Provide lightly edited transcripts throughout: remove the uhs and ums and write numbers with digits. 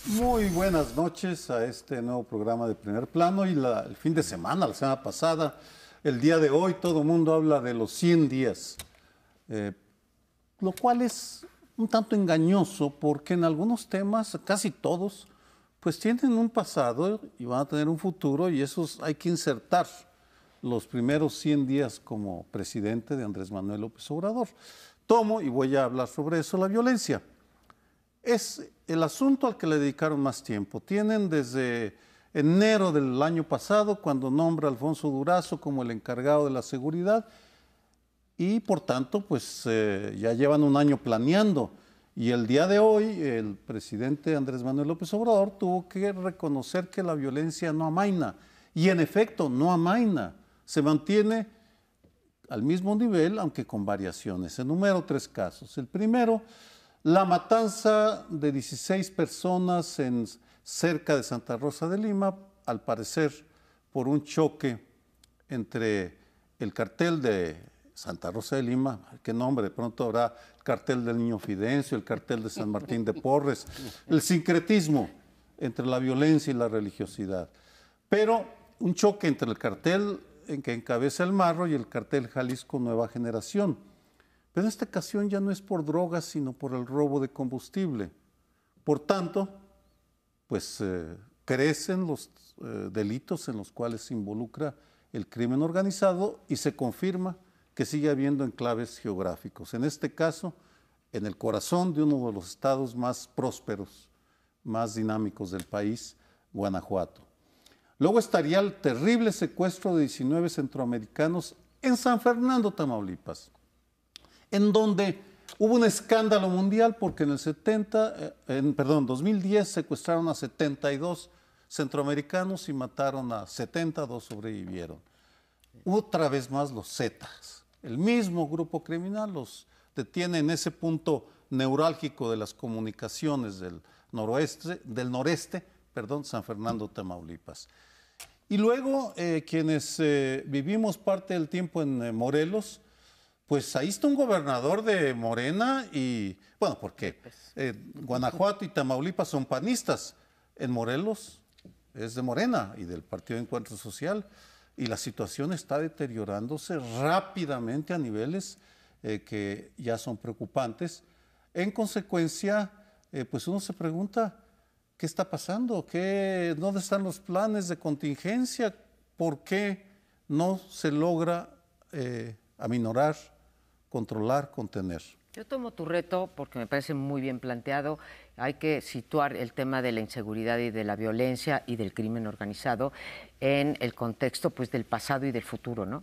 Muy buenas noches a este nuevo programa de Primer Plano y el fin de semana, la semana pasada, el día de hoy, todo el mundo habla de los 100 días, lo cual es un tanto engañoso porque en algunos temas, casi todos, pues tienen un pasado y van a tener un futuro y esos hay que insertar los primeros 100 días como presidente de Andrés Manuel López Obrador. Tomo, y voy a hablar sobre eso, la violencia. Es el asunto al que le dedicaron más tiempo. Tienen desde enero del año pasado, cuando nombra a Alfonso Durazo como el encargado de la seguridad, y por tanto, pues ya llevan un año planeando. Y el día de hoy, el presidente Andrés Manuel López Obrador tuvo que reconocer que la violencia no amaina. Y en efecto, no amaina. Se mantiene al mismo nivel, aunque con variaciones. Enumero 3 casos. El primero, la matanza de 16 personas cerca de Santa Rosa de Lima, al parecer por un choque entre el cartel de Santa Rosa de Lima, qué nombre, de pronto habrá el cartel del Niño Fidencio, el cartel de San Martín de Porres, el sincretismo entre la violencia y la religiosidad. Pero un choque entre el cartel en que encabeza el Marro y el cartel Jalisco Nueva Generación. Pero en esta ocasión ya no es por drogas, sino por el robo de combustible. Por tanto, pues crecen los delitos en los cuales se involucra el crimen organizado y se confirma que sigue habiendo enclaves geográficos. En este caso, en el corazón de uno de los estados más prósperos, más dinámicos del país, Guanajuato. Luego estaría el terrible secuestro de 19 centroamericanos en San Fernando, Tamaulipas, en donde hubo un escándalo mundial porque en el 2010 secuestraron a 72 centroamericanos y mataron a 70, 2 sobrevivieron. Otra vez más los Zetas, el mismo grupo criminal los detiene en ese punto neurálgico de las comunicaciones del noreste, San Fernando, Tamaulipas. Y luego quienes vivimos parte del tiempo en Morelos, pues ahí está un gobernador de Morena y, bueno, porque Guanajuato y Tamaulipas son panistas. En Morelos es de Morena y del Partido de Encuentro Social y la situación está deteriorándose rápidamente a niveles que ya son preocupantes. En consecuencia, pues uno se pregunta, ¿qué está pasando? ¿Dónde están los planes de contingencia? ¿Por qué no se logra aminorar, controlar, contener? Yo tomo tu reto porque me parece muy bien planteado. Hay que situar el tema de la inseguridad y de la violencia y del crimen organizado en el contexto, pues, del pasado y del futuro, ¿no?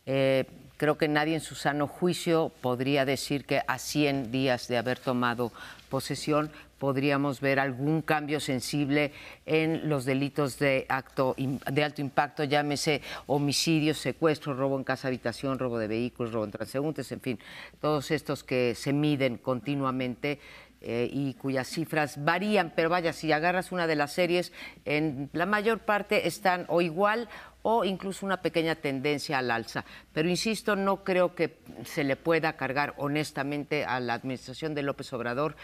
Creo que nadie en su sano juicio podría decir que a 100 días de haber tomado posesión podríamos ver algún cambio sensible en los delitos de alto impacto, llámese homicidios, secuestros, robo en casa habitación, robo de vehículos, robo en transeúntes, en fin, todos estos que se miden continuamente y cuyas cifras varían, pero vaya, si agarras una de las series, en la mayor parte están o igual o incluso una pequeña tendencia al alza. Pero insisto, no creo que se le pueda cargar honestamente a la administración de López Obrador,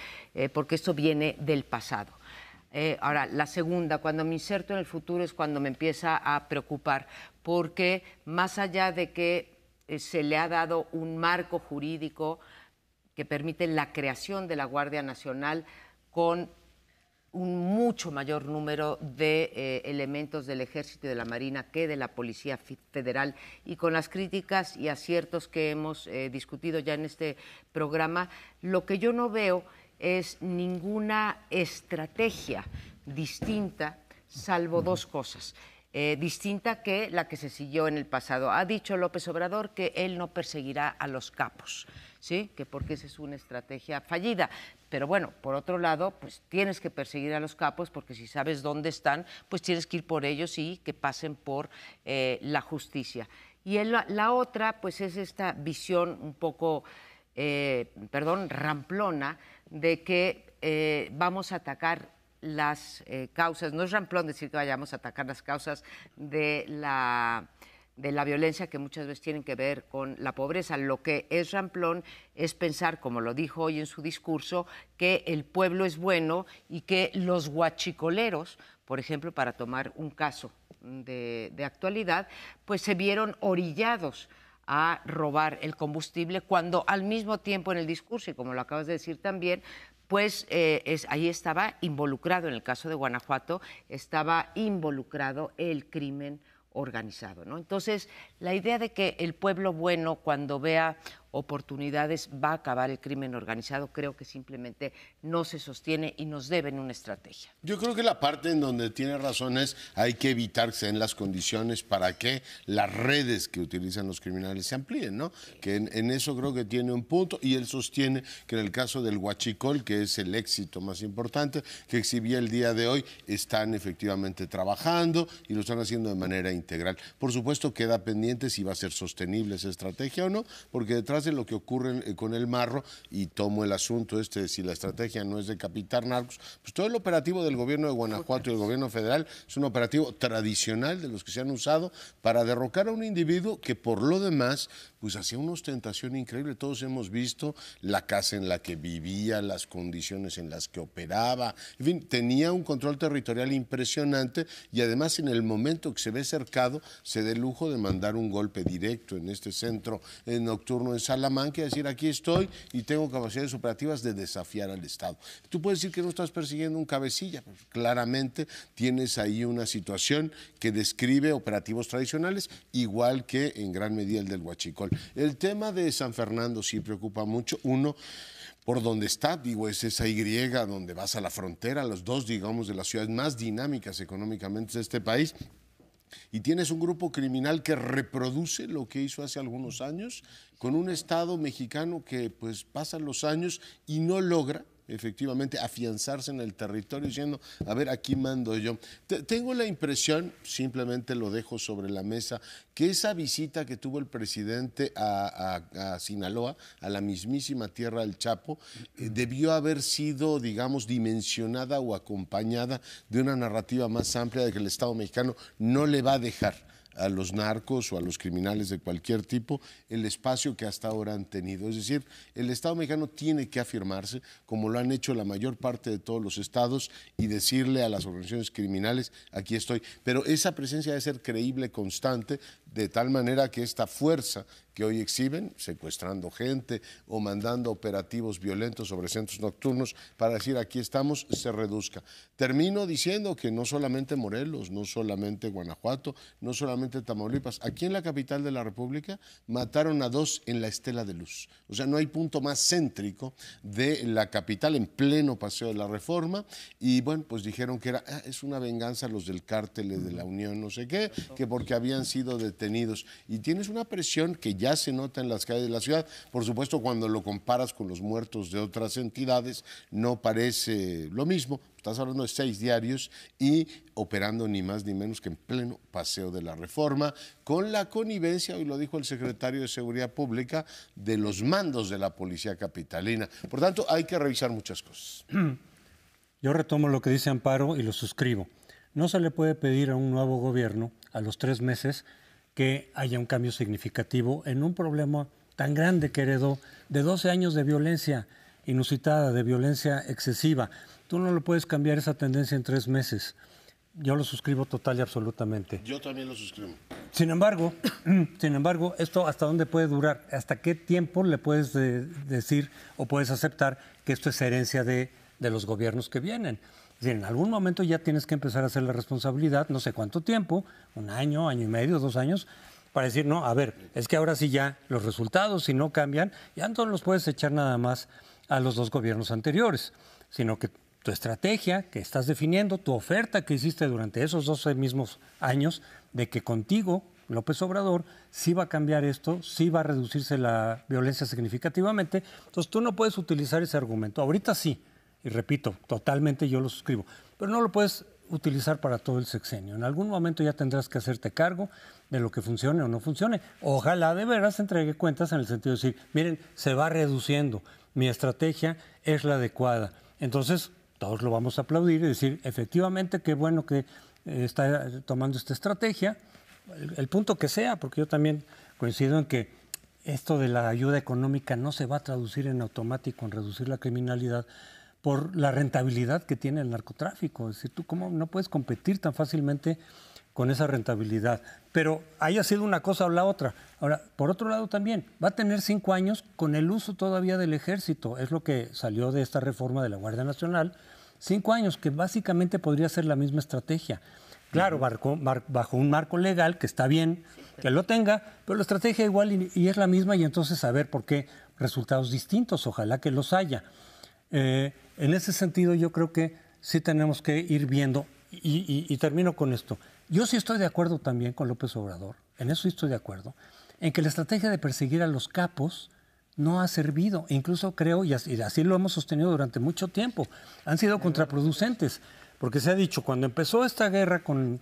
porque esto viene del pasado. Ahora, la segunda, cuando me inserto en el futuro es cuando me empieza a preocupar, porque más allá de que se le ha dado un marco jurídico que permite la creación de la Guardia Nacional con un mucho mayor número de elementos del Ejército y de la Marina que de la Policía Federal, y con las críticas y aciertos que hemos discutido ya en este programa, lo que yo no veo es ninguna estrategia distinta, salvo dos cosas. Distinta que la que se siguió en el pasado. Ha dicho López Obrador que él no perseguirá a los capos, ¿sí? Que porque esa es una estrategia fallida. Pero bueno, por otro lado, pues tienes que perseguir a los capos porque si sabes dónde están, pues tienes que ir por ellos y que pasen por la justicia. Y la otra, pues es esta visión un poco, ramplona, de que vamos a atacar las causas. No es ramplón decir que vayamos a atacar las causas de la de la violencia que muchas veces tienen que ver con la pobreza. Lo que es ramplón es pensar, como lo dijo hoy en su discurso, que el pueblo es bueno y que los huachicoleros, por ejemplo, para tomar un caso de actualidad, pues se vieron orillados a robar el combustible cuando al mismo tiempo en el discurso, y como lo acabas de decir también, pues ahí estaba involucrado, en el caso de Guanajuato, estaba involucrado el crimen organizado, ¿no? Entonces, la idea de que el pueblo bueno, cuando vea oportunidades, va a acabar el crimen organizado, creo que simplemente no se sostiene y nos deben una estrategia. Yo creo que la parte en donde tiene razón es hay que evitar que se den las condiciones para que las redes que utilizan los criminales se amplíen, ¿no? Que en eso creo que tiene un punto, y él sostiene que en el caso del huachicol, que es el éxito más importante que exhibía el día de hoy, están efectivamente trabajando y lo están haciendo de manera integral. Por supuesto queda pendiente si va a ser sostenible esa estrategia o no, porque detrás de lo que ocurre con el Marro, y tomo el asunto de si la estrategia no es decapitar narcos, pues todo el operativo del gobierno de Guanajuato y el gobierno federal es un operativo tradicional de los que se han usado para derrocar a un individuo que por lo demás pues hacía una ostentación increíble. Todos hemos visto la casa en la que vivía, las condiciones en las que operaba, en fin, tenía un control territorial impresionante, y además en el momento que se ve cercado se da el lujo de mandar un golpe directo en este centro nocturno en Salamanca y decir aquí estoy y tengo capacidades operativas de desafiar al Estado. Tú puedes decir que no estás persiguiendo un cabecilla, pero claramente tienes ahí una situación que describe operativos tradicionales, igual que en gran medida el del huachicol. El tema de San Fernando sí preocupa mucho. Uno, por donde está, digo, es esa Y donde vas a la frontera, los dos, digamos, de las ciudades más dinámicas económicamente de este país, y tienes un grupo criminal que reproduce lo que hizo hace algunos años, con un Estado mexicano que pues pasan los años y no logra efectivamente afianzarse en el territorio diciendo, a ver, aquí mando yo. Tengo la impresión, simplemente lo dejo sobre la mesa, que esa visita que tuvo el presidente a Sinaloa, a la mismísima tierra del Chapo, debió haber sido, digamos, dimensionada o acompañada de una narrativa más amplia de que el Estado mexicano no le va a dejar a los narcos o a los criminales de cualquier tipo el espacio que hasta ahora han tenido. Es decir, el Estado mexicano tiene que afirmarse, como lo han hecho la mayor parte de todos los estados, y decirle a las organizaciones criminales, aquí estoy. Pero esa presencia debe ser creíble, constante, de tal manera que esta fuerza que hoy exhiben, secuestrando gente o mandando operativos violentos sobre centros nocturnos para decir aquí estamos, se reduzca. Termino diciendo que no solamente Morelos, no solamente Guanajuato, no solamente Tamaulipas, aquí en la capital de la República mataron a 2 en la Estela de Luz. O sea, no hay punto más céntrico de la capital, en pleno Paseo de la Reforma, y bueno, pues dijeron que es una venganza los del cártel de la Unión, no sé qué, que porque habían sido detenidos. Y tienes una presión que ya se nota en las calles de la ciudad. Por supuesto, cuando lo comparas con los muertos de otras entidades, no parece lo mismo. Estás hablando de 6 diarios y operando ni más ni menos que en pleno Paseo de la Reforma, con la connivencia, hoy lo dijo el secretario de Seguridad Pública, de los mandos de la policía capitalina. Por tanto, hay que revisar muchas cosas. Yo retomo lo que dice Amparo y lo suscribo. No se le puede pedir a un nuevo gobierno a los 3 meses que haya un cambio significativo en un problema tan grande que heredó de 12 años de violencia inusitada, de violencia excesiva. Tú no lo puedes cambiar esa tendencia en 3 meses. Yo lo suscribo total y absolutamente. Yo también lo suscribo. Sin embargo, ¿esto hasta dónde puede durar? ¿Hasta qué tiempo le puedes decir o puedes aceptar que esto es herencia de los gobiernos que vienen? Es decir, en algún momento ya tienes que empezar a hacer la responsabilidad, no sé cuánto tiempo, 1 año, año y medio, 2 años, para decir, no, a ver, es que ahora sí ya los resultados, si no cambian, ya no los puedes echar nada más a los 2 gobiernos anteriores, sino que tu estrategia que estás definiendo, tu oferta que hiciste durante esos 12 mismos años, de que contigo, López Obrador, sí va a cambiar esto, sí va a reducirse la violencia significativamente, entonces tú no puedes utilizar ese argumento. Ahorita sí, y repito, totalmente yo lo suscribo, pero no lo puedes utilizar para todo el sexenio. En algún momento ya tendrás que hacerte cargo de lo que funcione o no funcione. Ojalá de veras entregue cuentas en el sentido de decir, miren, se va reduciendo, mi estrategia es la adecuada. Entonces, todos lo vamos a aplaudir y decir, efectivamente, qué bueno que está tomando esta estrategia, el punto que sea, porque yo también coincido en que esto de la ayuda económica no se va a traducir en automático en reducir la criminalidad por la rentabilidad que tiene el narcotráfico. Es decir, tú cómo no puedes competir tan fácilmente con esa rentabilidad. Pero haya sido una cosa o la otra. Ahora, por otro lado también, va a tener 5 años con el uso todavía del ejército. Es lo que salió de esta reforma de la Guardia Nacional. 5 años, que básicamente podría ser la misma estrategia. Claro, bajo un marco legal, que está bien que lo tenga, pero la estrategia igual y es la misma, y entonces saber por qué resultados distintos, ojalá que los haya. En ese sentido, yo creo que sí tenemos que ir viendo, y termino con esto. Yo sí estoy de acuerdo también con López Obrador, en eso sí estoy de acuerdo, en que la estrategia de perseguir a los capos no ha servido. Incluso creo, y así lo hemos sostenido durante mucho tiempo, han sido contraproducentes. Porque se ha dicho, cuando empezó esta guerra con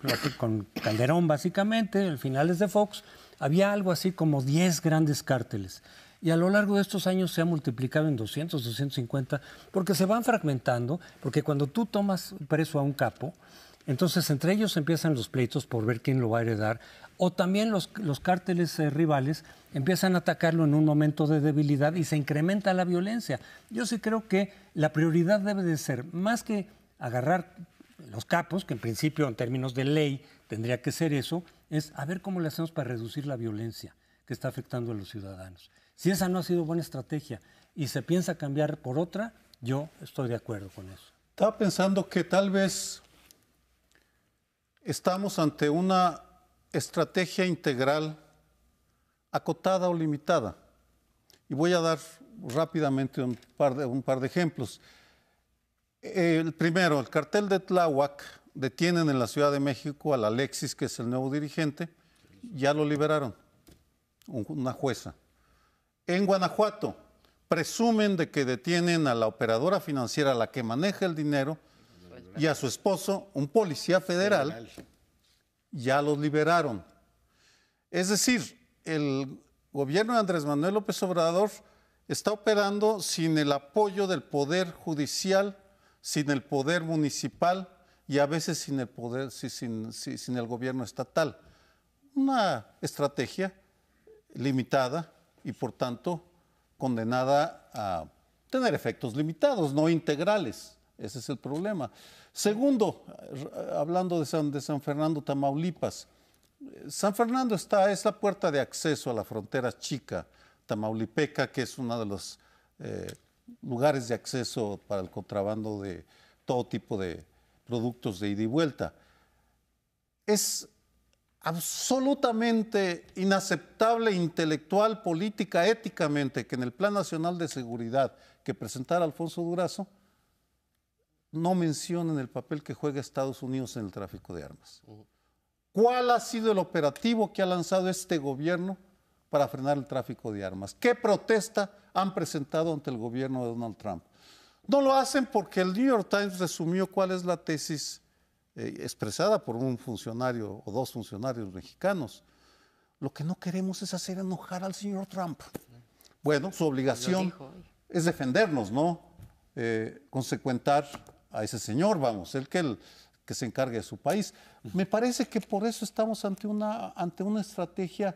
Calderón, básicamente, en finales de Fox, había algo así como 10 grandes cárteles. Y a lo largo de estos años se ha multiplicado en 200, 250, porque se van fragmentando, porque cuando tú tomas preso a un capo, entonces entre ellos empiezan los pleitos por ver quién lo va a heredar, o también los cárteles rivales empiezan a atacarlo en un momento de debilidad y se incrementa la violencia. Yo sí creo que la prioridad debe de ser, más que agarrar los capos, que en principio en términos de ley tendría que ser eso, es a ver cómo le hacemos para reducir la violencia que está afectando a los ciudadanos. Si esa no ha sido buena estrategia y se piensa cambiar por otra, yo estoy de acuerdo con eso. Estaba pensando que tal vez estamos ante una estrategia integral acotada o limitada. Y voy a dar rápidamente un par de ejemplos. El primero, el cartel de Tláhuac, detienen en la Ciudad de México al Alexis, que es el nuevo dirigente, ya lo liberaron, una jueza. En Guanajuato, presumen de que detienen a la operadora financiera, la que maneja el dinero, y a su esposo, un policía federal, ya los liberaron. Es decir, el gobierno de Andrés Manuel López Obrador está operando sin el apoyo del Poder Judicial, sin el poder municipal y a veces sin el gobierno estatal. Una estrategia limitada y por tanto condenada a tener efectos limitados, no integrales. Ese es el problema. Segundo, hablando de San Fernando, Tamaulipas. San Fernando es la puerta de acceso a la frontera chica tamaulipeca, que es uno de los lugares de acceso para el contrabando de todo tipo de productos de ida y vuelta. Es absolutamente inaceptable intelectual, política, éticamente, que en el Plan Nacional de Seguridad que presentara Alfonso Durazo no mencionen el papel que juega Estados Unidos en el tráfico de armas. ¿Cuál ha sido el operativo que ha lanzado este gobierno para frenar el tráfico de armas? ¿Qué protesta han presentado ante el gobierno de Donald Trump? No lo hacen porque el New York Times resumió cuál es la tesis expresada por un funcionario o dos funcionarios mexicanos. Lo que no queremos es hacer enojar al señor Trump. Bueno, su obligación es defendernos, ¿no? Consecuentar a ese señor, vamos, el que se encargue de su país. Me parece que por eso estamos ante una estrategia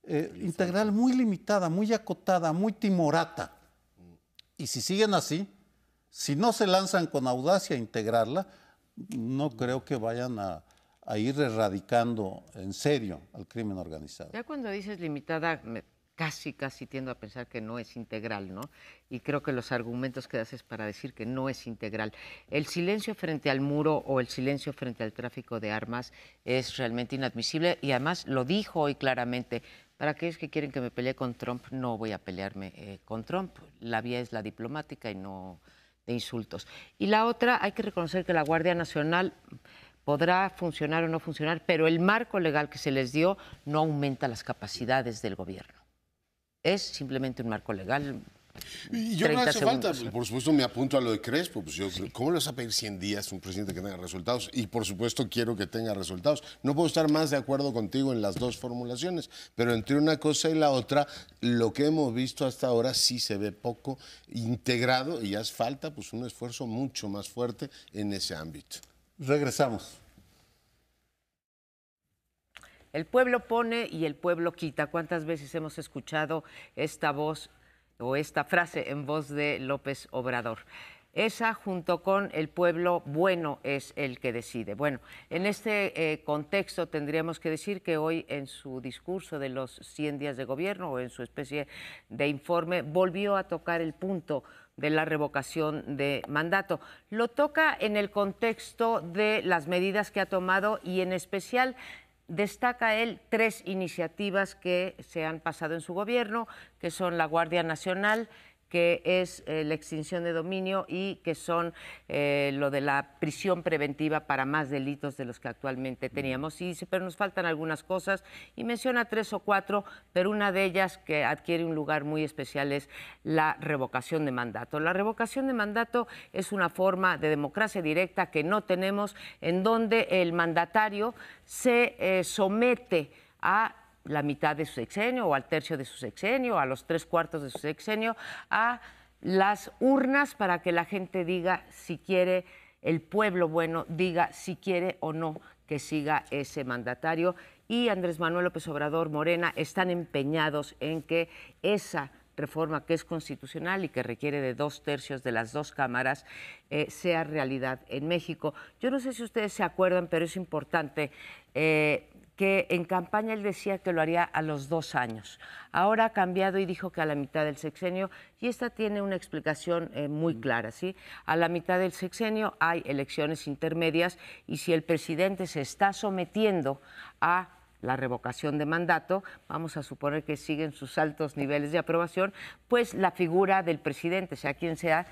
integral muy limitada, muy acotada, muy timorata. Y si siguen así, si no se lanzan con audacia a integrarla, no creo que vayan a ir erradicando en serio al crimen organizado. Ya cuando dices limitada, casi tiendo a pensar que no es integral, ¿no? Y creo que los argumentos que haces para decir que no es integral. El silencio frente al muro o el silencio frente al tráfico de armas es realmente inadmisible y además lo dijo hoy claramente. Para aquellos que quieren que me pelee con Trump, no voy a pelearme con Trump. La vía es la diplomática y no de insultos. Y la otra, hay que reconocer que la Guardia Nacional podrá funcionar o no funcionar, pero el marco legal que se les dio no aumenta las capacidades del gobierno. Es simplemente un marco legal. Y yo no hace falta, por supuesto me apunto a lo de Crespo, pues yo, ¿cómo le vas a pedir 100 días a un presidente que tenga resultados? Y por supuesto quiero que tenga resultados. No puedo estar más de acuerdo contigo en las dos formulaciones, pero entre una cosa y la otra, lo que hemos visto hasta ahora sí se ve poco integrado y hace falta pues un esfuerzo mucho más fuerte en ese ámbito. Regresamos. El pueblo pone y el pueblo quita. ¿Cuántas veces hemos escuchado esta voz o esta frase en voz de López Obrador? Esa, junto con el pueblo bueno, es el que decide. Bueno, en este contexto tendríamos que decir que hoy en su discurso de los 100 días de gobierno o en su especie de informe volvió a tocar el punto de la revocación de mandato. Lo toca en el contexto de las medidas que ha tomado y en especial destaca él 3 iniciativas que se han pasado en su gobierno, que son la Guardia Nacional, que es la extinción de dominio y que son lo de la prisión preventiva para más delitos de los que actualmente teníamos. Y dice, pero nos faltan algunas cosas y menciona 3 o 4, pero una de ellas que adquiere un lugar muy especial es la revocación de mandato. La revocación de mandato es una forma de democracia directa que no tenemos, en donde el mandatario se somete a la mitad de su sexenio o al tercio de su sexenio, a los 3/4 de su sexenio, a las urnas para que la gente diga si quiere, el pueblo bueno diga si quiere o no que siga ese mandatario. Y Andrés Manuel López Obrador, Morena, están empeñados en que esa reforma que es constitucional y que requiere de 2/3 de las 2 cámaras sea realidad en México. Yo no sé si ustedes se acuerdan, pero es importante que en campaña él decía que lo haría a los 2 años. Ahora ha cambiado y dijo que a la mitad del sexenio, y esta tiene una explicación muy clara, ¿sí? A la mitad del sexenio hay elecciones intermedias y si el presidente se está sometiendo a la revocación de mandato, vamos a suponer que siguen sus altos niveles de aprobación, pues la figura del presidente, sea quien sea,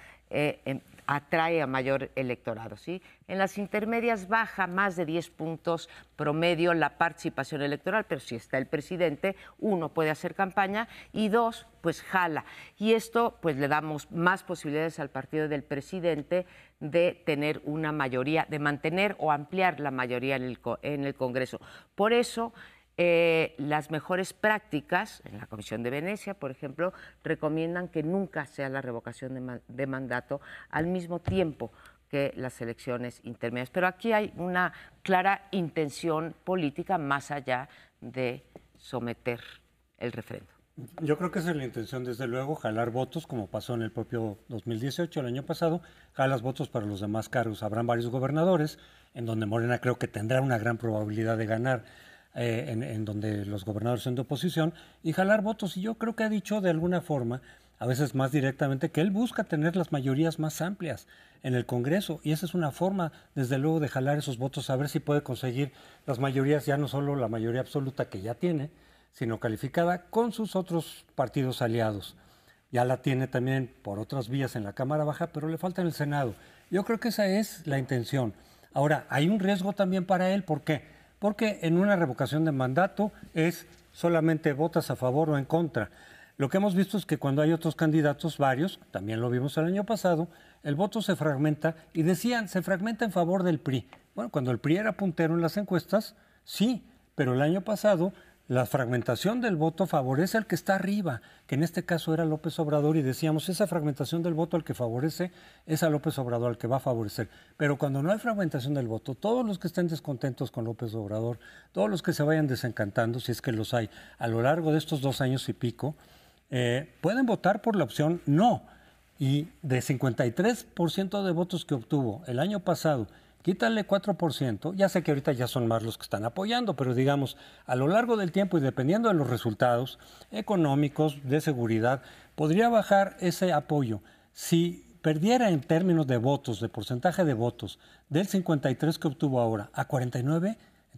atrae a mayor electorado, ¿sí? En las intermedias baja más de 10 puntos promedio la participación electoral, pero si está el presidente, 1, puede hacer campaña y 2, pues jala. Y esto, pues le damos más posibilidades al partido del presidente de tener una mayoría, de mantener o ampliar la mayoría en el Congreso. Por eso, las mejores prácticas, en la Comisión de Venecia, por ejemplo, recomiendan que nunca sea la revocación de mandato al mismo tiempo que las elecciones intermedias. Pero aquí hay una clara intención política más allá de someter el referéndum. Yo creo que esa es la intención, desde luego, jalar votos, como pasó en el propio 2018, el año pasado, jalas votos para los demás cargos. Habrán varios gobernadores, en donde Morena creo que tendrá una gran probabilidad de ganar, en donde los gobernadores son de oposición, y jalar votos. Y yo creo que ha dicho de alguna forma, a veces más directamente, que él busca tener las mayorías más amplias en el Congreso, y esa es una forma, desde luego, de jalar esos votos, a ver si puede conseguir las mayorías, ya no solo la mayoría absoluta que ya tiene, sino calificada con sus otros partidos aliados. Ya la tiene también por otras vías en la Cámara Baja, pero le falta en el Senado. Yo creo que esa es la intención. Ahora, hay un riesgo también para él, ¿por qué? Porque en una revocación de mandato es solamente votas a favor o en contra. Lo que hemos visto es que cuando hay otros candidatos, varios, también lo vimos el año pasado, el voto se fragmenta y decían, se fragmenta en favor del PRI. Bueno, cuando el PRI era puntero en las encuestas, sí, pero el año pasado la fragmentación del voto favorece al que está arriba, que en este caso era López Obrador, y decíamos, esa fragmentación del voto al que favorece es a López Obrador, al que va a favorecer. Pero cuando no hay fragmentación del voto, todos los que estén descontentos con López Obrador, todos los que se vayan desencantando, si es que los hay, a lo largo de estos 2 años y pico, pueden votar por la opción no. Y de 53% de votos que obtuvo el año pasado, quítale 4%, ya sé que ahorita ya son más los que están apoyando, pero digamos, a lo largo del tiempo y dependiendo de los resultados económicos, de seguridad, podría bajar ese apoyo. Si perdiera en términos de votos, de porcentaje de votos, del 53 que obtuvo ahora a 49,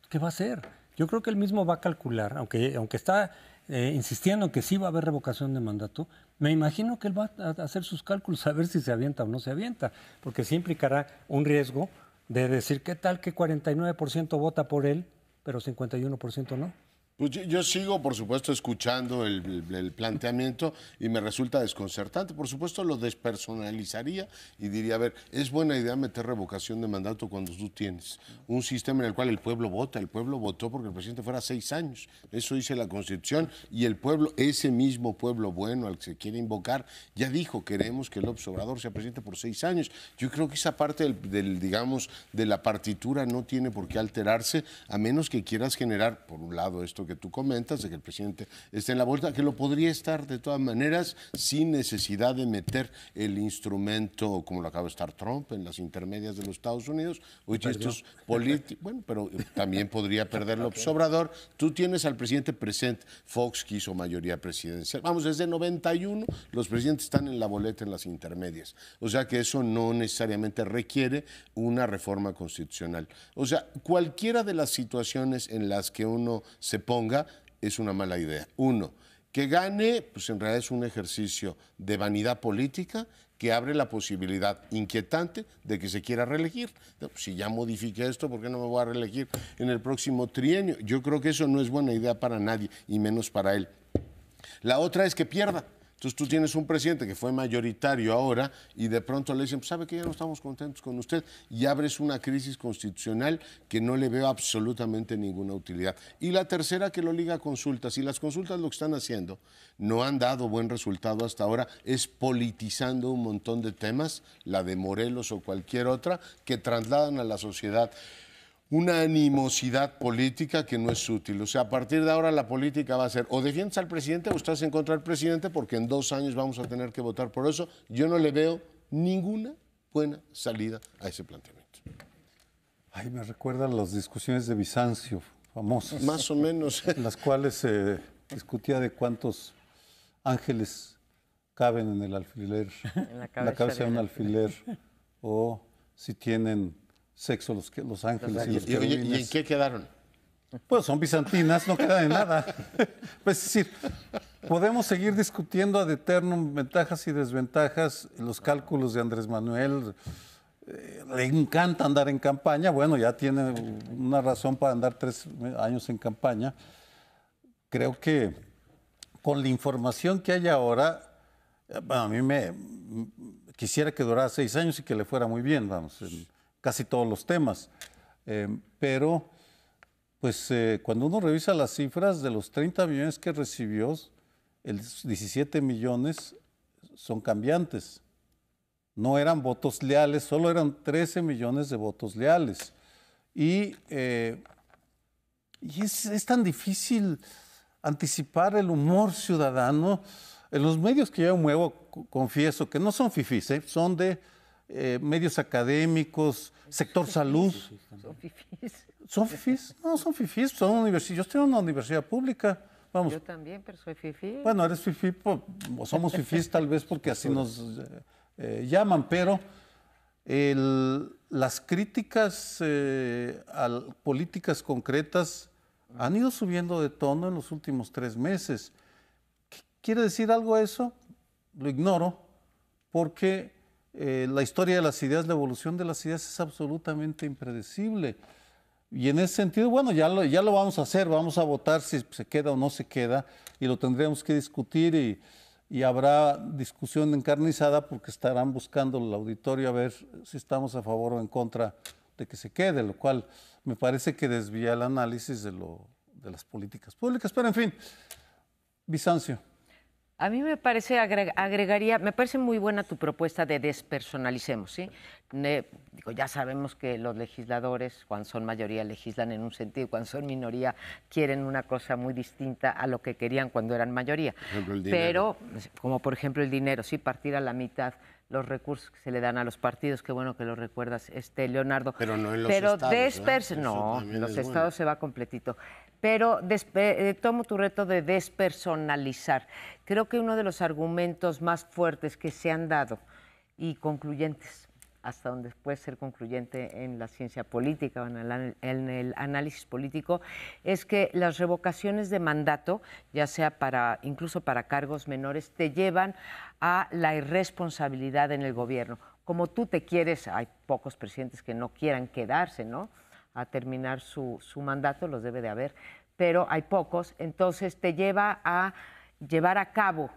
¿qué va a hacer? Yo creo que él mismo va a calcular, aunque está insistiendo en que sí va a haber revocación de mandato, me imagino que él va a hacer sus cálculos a ver si se avienta o no se avienta, porque sí implicará un riesgo de decir, ¿qué tal que 49% vota por él, pero 51% no? Pues yo sigo, por supuesto, escuchando el planteamiento y me resulta desconcertante. Por supuesto, lo despersonalizaría y diría, a ver, es buena idea meter revocación de mandato cuando tú tienes un sistema en el cual el pueblo vota. El pueblo votó porque el presidente fuera 6 años. Eso dice la Constitución y el pueblo, ese mismo pueblo bueno al que se quiere invocar, ya dijo, queremos que López Obrador sea presidente por 6 años. Yo creo que esa parte digamos, de la partitura no tiene por qué alterarse, a menos que quieras generar, por un lado, esto que tú comentas, de que el presidente esté en la vuelta, que lo podría estar de todas maneras sin necesidad de meter el instrumento, como lo acaba de estar Trump, en las intermedias de los Estados Unidos. Oye, esto es político. Bueno, pero también podría perder López Obrador. Tú tienes al presidente presente. Fox quiso mayoría presidencial. Vamos, desde 91 los presidentes están en la boleta en las intermedias. O sea que eso no necesariamente requiere una reforma constitucional. O sea, cualquiera de las situaciones en las que uno se ponga es una mala idea. Uno, que gane, pues en realidad es un ejercicio de vanidad política que abre la posibilidad inquietante de que se quiera reelegir. Si ya modifique esto, ¿por qué no me voy a reelegir en el próximo trienio? Yo creo que eso no es buena idea para nadie, y menos para él. La otra es que pierda. Entonces tú tienes un presidente que fue mayoritario ahora y de pronto le dicen, pues, ¿sabe que ya no estamos contentos con usted? Y abres una crisis constitucional que no le veo absolutamente ninguna utilidad. Y la tercera, que lo liga a consultas. Y las consultas lo que están haciendo no han dado buen resultado hasta ahora, es politizando un montón de temas, la de Morelos o cualquier otra, que trasladan a la sociedad una animosidad política que no es útil. O sea, a partir de ahora la política va a ser o defiendes al presidente o estás en contra del presidente, porque en 2 años vamos a tener que votar por eso. Yo no le veo ninguna buena salida a ese planteamiento. Ay, me recuerdan las discusiones de Bizancio, famosas. Más o menos. En las cuales se discutía de cuántos ángeles caben en el alfiler, en la cabeza de un alfiler, o si tienen sexo los ángeles y los querubines. ¿Y en qué quedaron? Pues son bizantinas, no queda de nada. Pues es decir, podemos seguir discutiendo ad eternum ventajas y desventajas, los cálculos de Andrés Manuel. Le encanta andar en campaña, bueno, ya tiene una razón para andar 3 años en campaña. Creo que con la información que hay ahora, bueno, a mí quisiera que durara 6 años y que le fuera muy bien, vamos, en casi todos los temas. Pero, pues, cuando uno revisa las cifras, de los 30 millones que recibió, el 17 millones son cambiantes. No eran votos leales, solo eran 13 millones de votos leales. Y es tan difícil anticipar el humor ciudadano. En los medios que yo muevo, confieso que no son fifís, son de medios académicos, sector salud. Son fifís. ¿Son fifís? No, son fifís. Yo estoy en una universidad pública. Vamos. Yo también, pero soy fifí. Bueno, eres fifí, o somos fifís tal vez porque así nos llaman, pero las críticas a políticas concretas han ido subiendo de tono en los últimos 3 meses. ¿Quiere decir algo eso? Lo ignoro, porque la historia de las ideas, la evolución de las ideas es absolutamente impredecible. Y en ese sentido, bueno, ya lo vamos a hacer, vamos a votar si se queda o no se queda, y lo tendremos que discutir y habrá discusión encarnizada porque estarán buscando el auditorio a ver si estamos a favor o en contra de que se quede, lo cual me parece que desvía el análisis de las políticas públicas. Pero en fin, Bizancio. A mí me parece, me parece muy buena tu propuesta de despersonalicemos, ¿sí? Ya sabemos que los legisladores, cuando son mayoría, legislan en un sentido, cuando son minoría, quieren una cosa muy distinta a lo que querían cuando eran mayoría. Por ejemplo, el dinero. Pero, como por ejemplo el dinero, sí, partir a la mitad los recursos que se le dan a los partidos, qué bueno que lo recuerdas, Leonardo. Pero no en los estados. No, en los estados se va completito. Pero tomo tu reto de despersonalizar. Creo que uno de los argumentos más fuertes que se han dado y concluyentes, hasta donde puede ser concluyente en la ciencia política o en el análisis político, es que las revocaciones de mandato, ya sea incluso para cargos menores, te llevan a la irresponsabilidad en el gobierno. Como tú te quieres, hay pocos presidentes que no quieran quedarse, ¿no?, a terminar su mandato, los debe de haber, pero hay pocos, entonces te lleva a llevar a cabo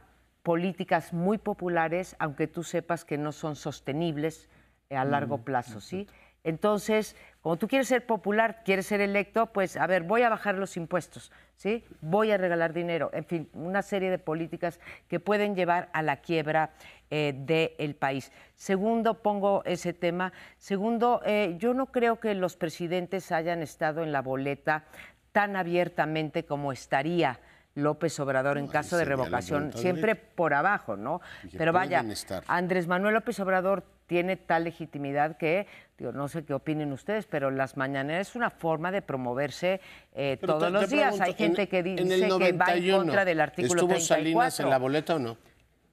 políticas muy populares, aunque tú sepas que no son sostenibles a largo plazo, ¿sí? Entonces, como tú quieres ser popular, quieres ser electo, pues, a ver, voy a bajar los impuestos, ¿sí? Voy a regalar dinero, en fin, una serie de políticas que pueden llevar a la quiebra del país. Segundo, pongo ese tema. Segundo, yo no creo que los presidentes hayan estado en la boleta tan abiertamente como estaría López Obrador en caso de revocación, siempre por abajo, ¿no? Pero vaya, Andrés Manuel López Obrador tiene tal legitimidad que, digo, no sé qué opinen ustedes, pero las mañaneras es una forma de promoverse todos los días. Hay gente que dice que va en contra del artículo 34. ¿Estuvo Salinas en la boleta o no?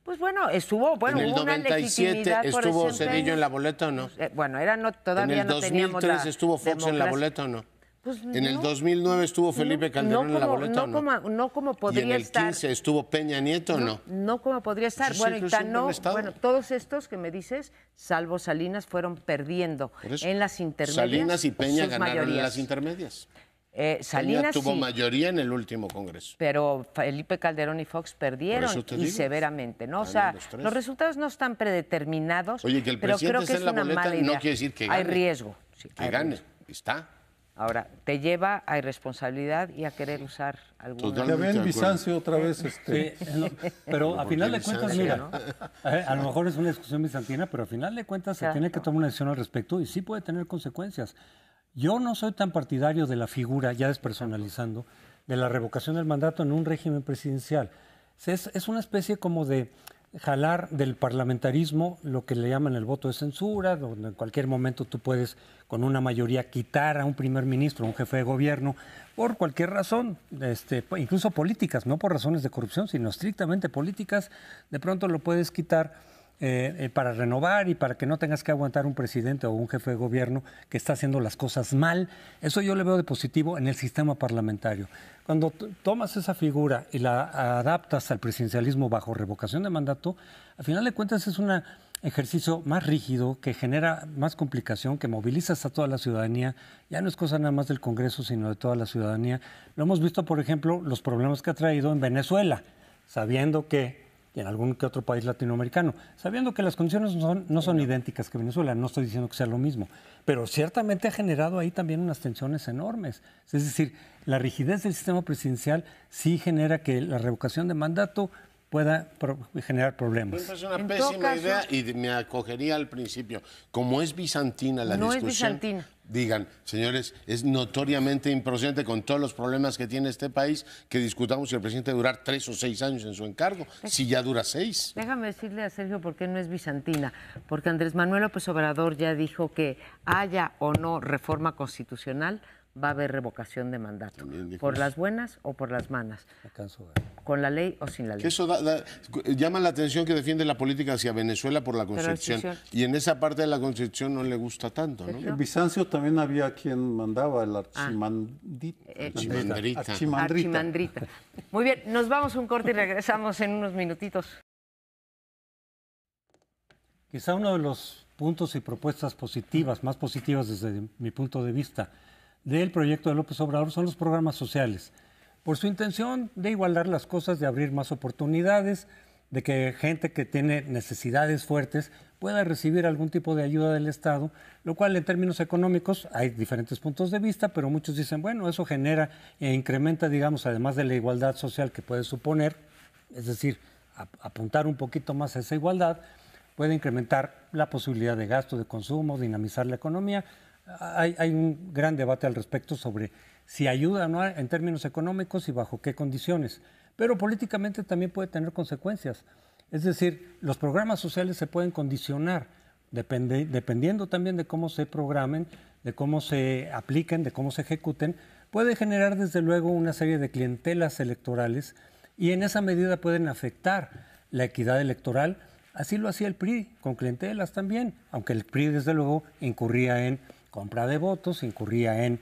Pues bueno, estuvo, bueno, en el hubo una 97 legitimidad por ¿estuvo ese Cedillo empeño. en la boleta o no? Bueno, todavía no teníamos ¿En el 2003 estuvo Fox democracia. en la boleta o no? Pues ¿En el 2009 estuvo Felipe Calderón en la boleta o no? No como podría estar. ¿Y en el estar. 15 estuvo Peña Nieto o no? No como podría estar. Pues bueno, sí, y tan no, bueno, todos estos que me dices, salvo Salinas, fueron perdiendo en las intermedias. Salinas y Peña ganaron mayorías. en las intermedias. Salinas Peña tuvo sí, mayoría en el último Congreso. pero Felipe Calderón y Fox perdieron y severamente, ¿no? O sea, los resultados no están predeterminados. Oye, que el pero presidente creo que esté es en la una boleta mala idea. no quiere decir que gane. Hay riesgo. Sí, Que hay gane, riesgo. está. Ahora, te lleva a irresponsabilidad y a querer usar alguna. Totalmente. Ya ven, de acuerdo. Bizancio otra vez. Sí, no, pero a final de cuentas, Bizancio, mira, a lo mejor es una discusión bizantina, pero a final de cuentas se tiene que tomar una decisión al respecto y sí puede tener consecuencias. Yo no soy tan partidario de la figura, ya despersonalizando, de la revocación del mandato en un régimen presidencial. Es una especie como de jalar del parlamentarismo lo que le llaman el voto de censura, donde en cualquier momento tú puedes, con una mayoría, quitar a un primer ministro, a un jefe de gobierno, por cualquier razón, incluso políticas, no por razones de corrupción, sino estrictamente políticas, de pronto lo puedes quitar para renovar y para que no tengas que aguantar un presidente o un jefe de gobierno que está haciendo las cosas mal. Eso yo le veo de positivo en el sistema parlamentario. Cuando tomas esa figura y la adaptas al presidencialismo bajo revocación de mandato, al final de cuentas es un ejercicio más rígido, que genera más complicación, que movilizas a toda la ciudadanía. Ya no es cosa nada más del Congreso, sino de toda la ciudadanía. Lo hemos visto, por ejemplo, los problemas que ha traído en Venezuela, sabiendo que y en algún que otro país latinoamericano, sabiendo que las condiciones no son idénticas que Venezuela, no estoy diciendo que sea lo mismo, pero ciertamente ha generado ahí también unas tensiones enormes. Es decir, la rigidez del sistema presidencial sí genera que la revocación de mandato pueda generar problemas. Es una pésima idea y me acogería al principio. Como es bizantina la discusión, es bizantina. Digan, señores, es notoriamente improcedente con todos los problemas que tiene este país que discutamos si el presidente debe durar 3 o 6 años en su encargo, si ya dura 6. Déjame decirle a Sergio por qué no es bizantina, porque Andrés Manuel López Obrador ya dijo que haya o no reforma constitucional, va a haber revocación de mandato, por las buenas o por las malas, con la ley o sin la ley. Que eso llama la atención que defiende la política hacia Venezuela por la Constitución, y en esa parte de la Constitución no le gusta tanto, ¿no? En Bizancio también había quien mandaba, el archimandrita. Muy bien, nos vamos a un corte y regresamos en unos minutitos. Quizá uno de los puntos y propuestas positivas, más positivas desde mi punto de vista, del proyecto de López Obrador son los programas sociales, por su intención de igualar las cosas, de abrir más oportunidades, de que gente que tiene necesidades fuertes pueda recibir algún tipo de ayuda del Estado, lo cual en términos económicos hay diferentes puntos de vista, pero muchos dicen, bueno, eso genera e incrementa, digamos, además de la igualdad social que puede suponer, es decir, apuntar un poquito más a esa igualdad, puede incrementar la posibilidad de gasto, de consumo, dinamizar la economía. Hay un gran debate al respecto sobre si ayuda o no en términos económicos y bajo qué condiciones, pero políticamente también puede tener consecuencias. Es decir, los programas sociales se pueden condicionar dependiendo también de cómo se programen, de cómo se apliquen, de cómo se ejecuten. Puede generar desde luego una serie de clientelas electorales y en esa medida pueden afectar la equidad electoral. Así lo hacía el PRI, con clientelas también, aunque el PRI desde luego incurría en compra de votos, incurría en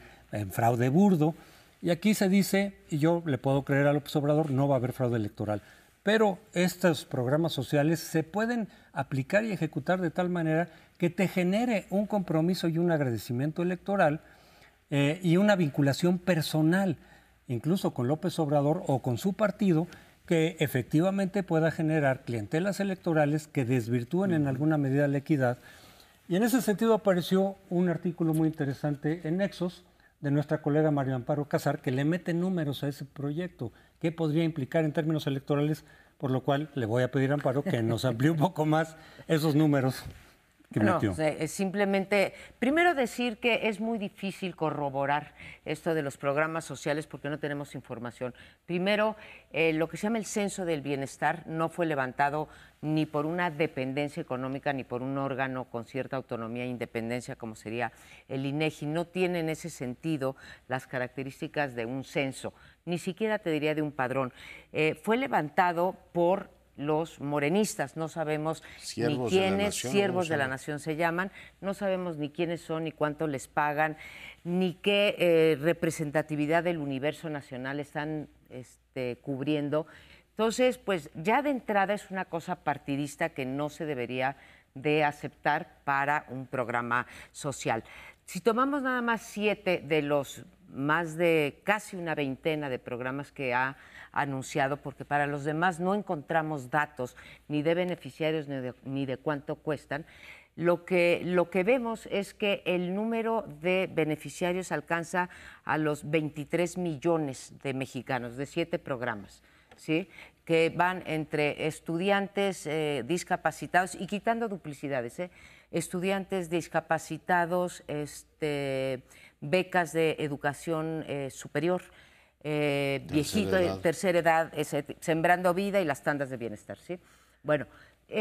fraude burdo. Y aquí se dice, y yo le puedo creer a López Obrador, no va a haber fraude electoral. Pero estos programas sociales se pueden aplicar y ejecutar de tal manera que te genere un compromiso y un agradecimiento electoral y una vinculación personal. incluso con López Obrador o con su partido, que efectivamente pueda generar clientelas electorales que desvirtúen en alguna medida la equidad. Y en ese sentido apareció un artículo muy interesante en Nexos de nuestra colega María Amparo Casar, que le mete números a ese proyecto, qué podría implicar en términos electorales, por lo cual le voy a pedir a Amparo que nos amplíe un poco más esos números que metió. No, es simplemente, primero decir que es muy difícil corroborar esto de los programas sociales porque no tenemos información. Primero, lo que se llama el censo del bienestar no fue levantado ni por una dependencia económica ni por un órgano con cierta autonomía e independencia como sería el INEGI. No tiene en ese sentido las características de un censo, ni siquiera te diría de un padrón. Fue levantado por los morenistas, no sabemos ni quiénes, siervos de la nación se llaman, no sabemos ni quiénes son, ni cuánto les pagan, ni qué representatividad del universo nacional están cubriendo. Entonces, pues ya de entrada es una cosa partidista que no se debería de aceptar para un programa social. Si tomamos nada más 7 de los más de casi una veintena de programas que ha anunciado, porque para los demás no encontramos datos ni de beneficiarios ni de cuánto cuestan, lo que vemos es que el número de beneficiarios alcanza a los 23 millones de mexicanos, de 7 programas, ¿sí?, que van entre estudiantes discapacitados y quitando duplicidades, estudiantes discapacitados, becas de educación superior, viejito, tercera edad, sembrando vida y las tandas de bienestar, ¿sí? Bueno,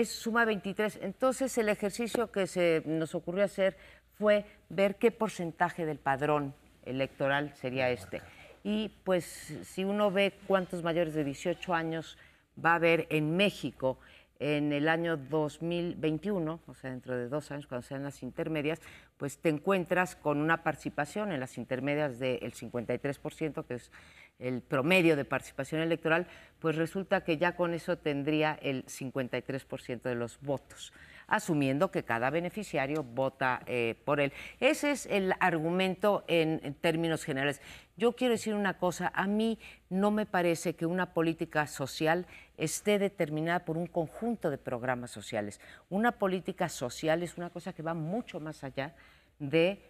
suma 23. Entonces, el ejercicio que se nos ocurrió hacer fue ver qué porcentaje del padrón electoral sería este. Y pues, si uno ve cuántos mayores de 18 años va a haber en México en el año 2021, o sea, dentro de 2 años, cuando sean las intermedias, pues te encuentras con una participación en las intermedias del 53%, que es el promedio de participación electoral, pues resulta que ya con eso tendría el 53% de los votos, asumiendo que cada beneficiario vota por él. Ese es el argumento en términos generales. Yo quiero decir una cosa, a mí no me parece que una política social esté determinada por un conjunto de programas sociales. Una política social es una cosa que va mucho más allá de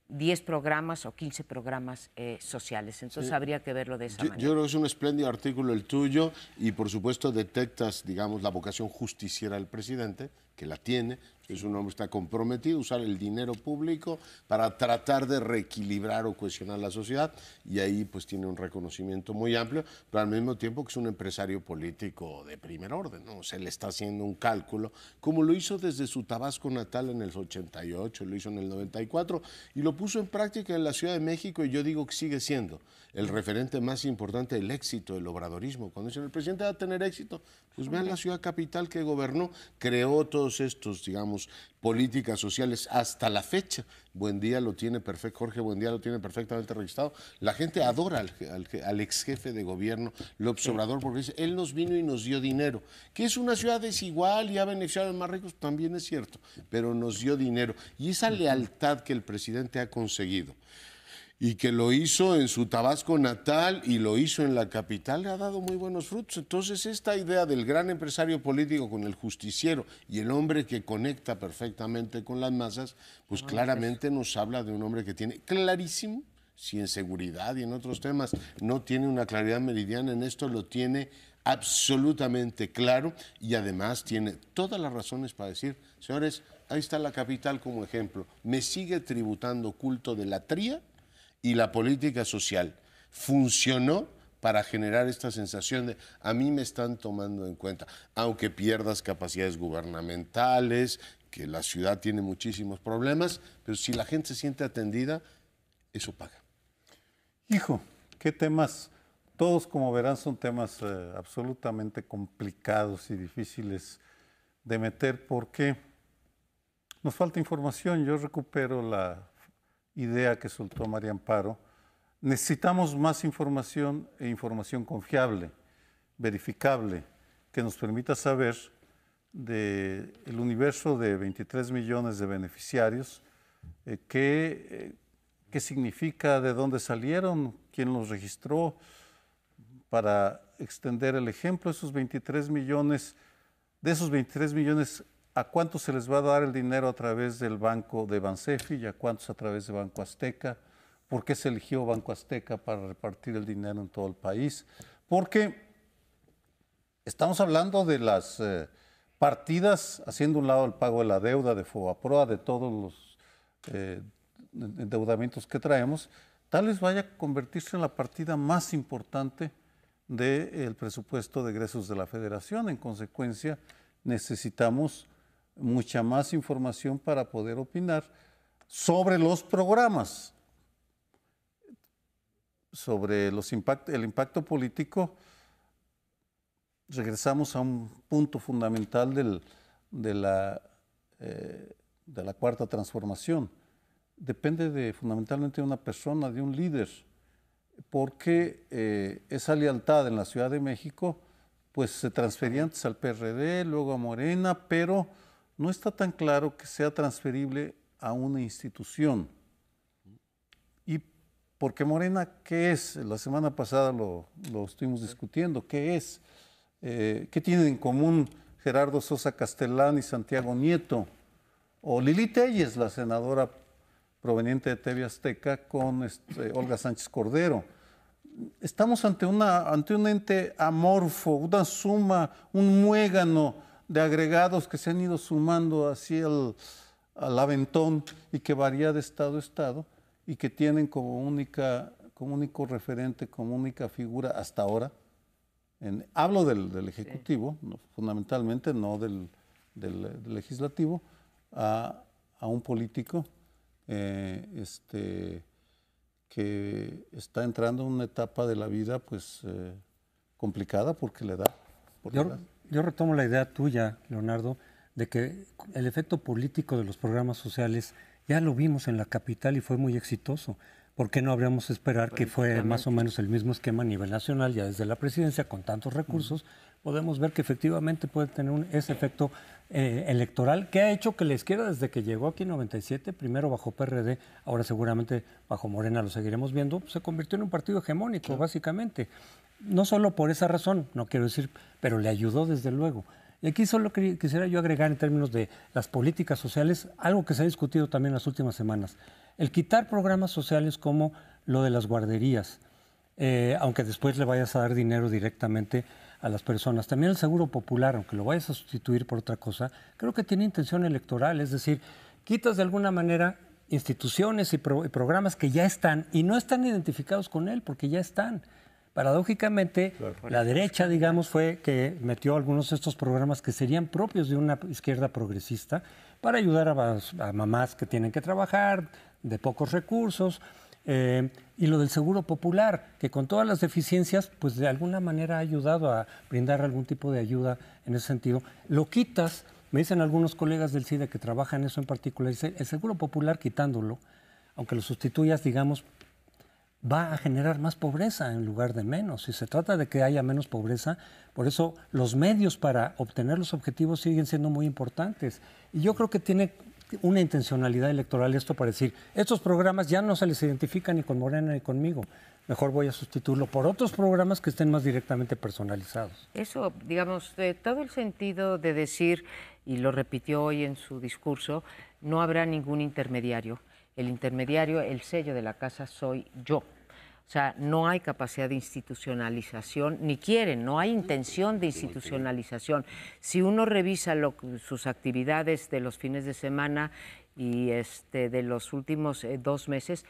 10 programas o 15 programas sociales. Entonces habría que verlo de esa manera. Yo creo que es un espléndido artículo el tuyo y por supuesto detectas, digamos, la vocación justiciera del presidente, que la tiene. Es un hombre que está comprometido a usar el dinero público para tratar de reequilibrar o cohesionar la sociedad y ahí pues tiene un reconocimiento muy amplio, pero al mismo tiempo que es un empresario político de primer orden, ¿no? Se le está haciendo un cálculo, como lo hizo desde su Tabasco natal en el 88, lo hizo en el 94 y lo puso en práctica en la Ciudad de México y yo digo que sigue siendo el referente más importante del éxito del obradorismo. Cuando dicen el presidente va a tener éxito, pues vean la ciudad capital que gobernó, creó todos estos, digamos, políticas sociales hasta la fecha. Buendía lo tiene perfecto, Jorge Buendía lo tiene perfectamente registrado. La gente adora al ex jefe de gobierno, López Obrador, porque dice, él nos vino y nos dio dinero. Que es una ciudad desigual y ha beneficiado a los más ricos, también es cierto, pero nos dio dinero. Y esa lealtad que el presidente ha conseguido, y que lo hizo en su Tabasco natal y lo hizo en la capital, le ha dado muy buenos frutos. Entonces, esta idea del gran empresario político con el justiciero y el hombre que conecta perfectamente con las masas, pues claramente nos habla de un hombre que tiene clarísimo, si en seguridad y en otros temas no tiene una claridad meridiana, en esto lo tiene absolutamente claro y además tiene todas las razones para decir, señores, ahí está la capital como ejemplo, me sigue tributando culto de la tría y la política social funcionó para generar esta sensación de a mí me están tomando en cuenta, aunque pierdas capacidades gubernamentales, que la ciudad tiene muchísimos problemas, pero si la gente se siente atendida, eso paga. Hijo, qué temas, todos como verán son temas absolutamente complicados y difíciles de meter porque nos falta información. Yo recupero la idea que soltó María Amparo. Necesitamos más información e información confiable, verificable, que nos permita saber del universo de 23 millones de beneficiarios, qué significa, de dónde salieron, quién los registró, para extender el ejemplo, esos 23 millones, de esos 23 millones, ¿a cuántos se les va a dar el dinero a través del banco de Bansefi y a cuántos a través de Banco Azteca? ¿Por qué se eligió Banco Azteca para repartir el dinero en todo el país? Porque estamos hablando de las partidas, haciendo un lado el pago de la deuda de Fobaproa, de todos los endeudamientos que traemos, tal vez vaya a convertirse en la partida más importante del presupuesto de egresos de la Federación. En consecuencia, necesitamos mucha más información para poder opinar sobre los programas, sobre el impacto político. Regresamos a un punto fundamental de la cuarta transformación. Depende fundamentalmente de una persona, de un líder, porque esa lealtad en la Ciudad de México pues se transfería antes al PRD, luego a Morena, pero no está tan claro que sea transferible a una institución. Y porque Morena, ¿qué es? La semana pasada lo estuvimos discutiendo. ¿Qué es? ¿Qué tienen en común Gerardo Sosa Castellán y Santiago Nieto? O Lili Telles, la senadora proveniente de TV Azteca, con Olga Sánchez Cordero. Estamos ante un ente amorfo, una suma, un muégano de agregados que se han ido sumando así al aventón y que varía de estado a estado y que tienen como único referente, como única figura hasta ahora. Hablo del Ejecutivo, no, fundamentalmente, no del Legislativo, a un político que está entrando en una etapa de la vida pues complicada porque le da. Yo retomo la idea tuya, Leonardo, de que el efecto político de los programas sociales ya lo vimos en la capital y fue muy exitoso. ¿Por qué no habríamos de esperar que fue más o menos el mismo esquema a nivel nacional, ya desde la presidencia, con tantos recursos? Podemos ver que efectivamente puede tener ese efecto electoral que ha hecho que la izquierda, desde que llegó aquí en 97, primero bajo PRD, ahora seguramente bajo Morena lo seguiremos viendo, se convirtió en un partido hegemónico, básicamente. No solo por esa razón, no quiero decir, pero le ayudó desde luego. Y aquí solo quisiera yo agregar en términos de las políticas sociales, algo que se ha discutido también en las últimas semanas. El quitar programas sociales como lo de las guarderías, aunque después le vayas a dar dinero directamente a las personas. También el Seguro Popular, aunque lo vayas a sustituir por otra cosa, creo que tiene intención electoral, es decir, quitas de alguna manera instituciones y programas que ya están y no están identificados con él porque ya están. Paradójicamente, la derecha, digamos, fue que metió algunos de estos programas que serían propios de una izquierda progresista para ayudar a mamás que tienen que trabajar, de pocos recursos, y lo del Seguro Popular, que con todas las deficiencias, pues de alguna manera ha ayudado a brindar algún tipo de ayuda en ese sentido. Lo quitas, me dicen algunos colegas del CIDE que trabajan en eso en particular, dice, el Seguro Popular quitándolo, aunque lo sustituyas, digamos, va a generar más pobreza en lugar de menos. Si se trata de que haya menos pobreza, por eso los medios para obtener los objetivos siguen siendo muy importantes. Y yo creo que tiene una intencionalidad electoral esto para decir, estos programas ya no se les identifican ni con Morena ni conmigo. Mejor voy a sustituirlo por otros programas que estén más directamente personalizados. Eso, digamos, todo el sentido de decir, y lo repitió hoy en su discurso, no habrá ningún intermediario. El intermediario, el sello de la casa soy yo. O sea, no hay capacidad de institucionalización, ni quieren, no hay intención de institucionalización. Si uno revisa sus actividades de los fines de semana y de los últimos 2 meses,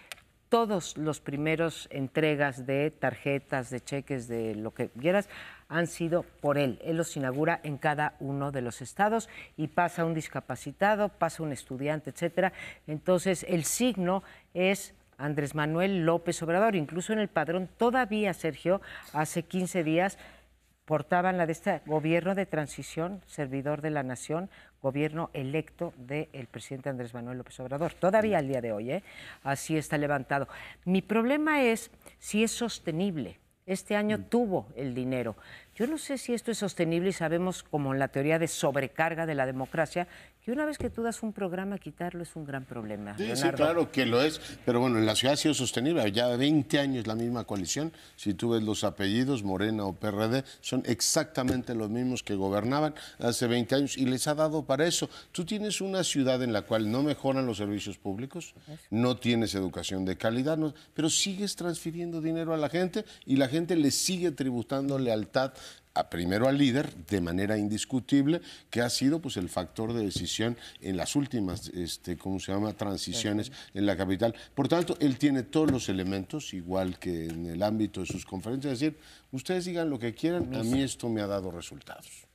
todos los primeros entregas de tarjetas, de cheques, de lo que quieras, han sido por él. Él los inaugura en cada uno de los estados y pasa un discapacitado, pasa un estudiante, etcétera. Entonces, el signo es Andrés Manuel López Obrador. Incluso en el padrón, todavía, Sergio, hace 15 días, portaban la de este gobierno de transición, servidor de la nación, gobierno electo del presidente Andrés Manuel López Obrador. Todavía al día de hoy, así está levantado. Mi problema es si es sostenible. Este año tuvo el dinero, Yo no sé si esto es sostenible y sabemos, como en la teoría de sobrecarga de la democracia, que una vez que tú das un programa, quitarlo es un gran problema. Sí, Leonardo. sí, claro que lo es, pero bueno, en la ciudad ha sido sostenible, ya 20 años la misma coalición, si tú ves los apellidos, Morena o PRD, son exactamente los mismos que gobernaban hace 20 años y les ha dado para eso. Tú tienes una ciudad en la cual no mejoran los servicios públicos, no tienes educación de calidad, pero sigues transfiriendo dinero a la gente y la gente le sigue tributando lealtad primero al líder, de manera indiscutible, que ha sido pues el factor de decisión en las últimas, ¿cómo se llama?, transiciones en la capital. Por tanto, él tiene todos los elementos, igual que en el ámbito de sus conferencias, es decir, ustedes digan lo que quieran, a mí esto me ha dado resultados.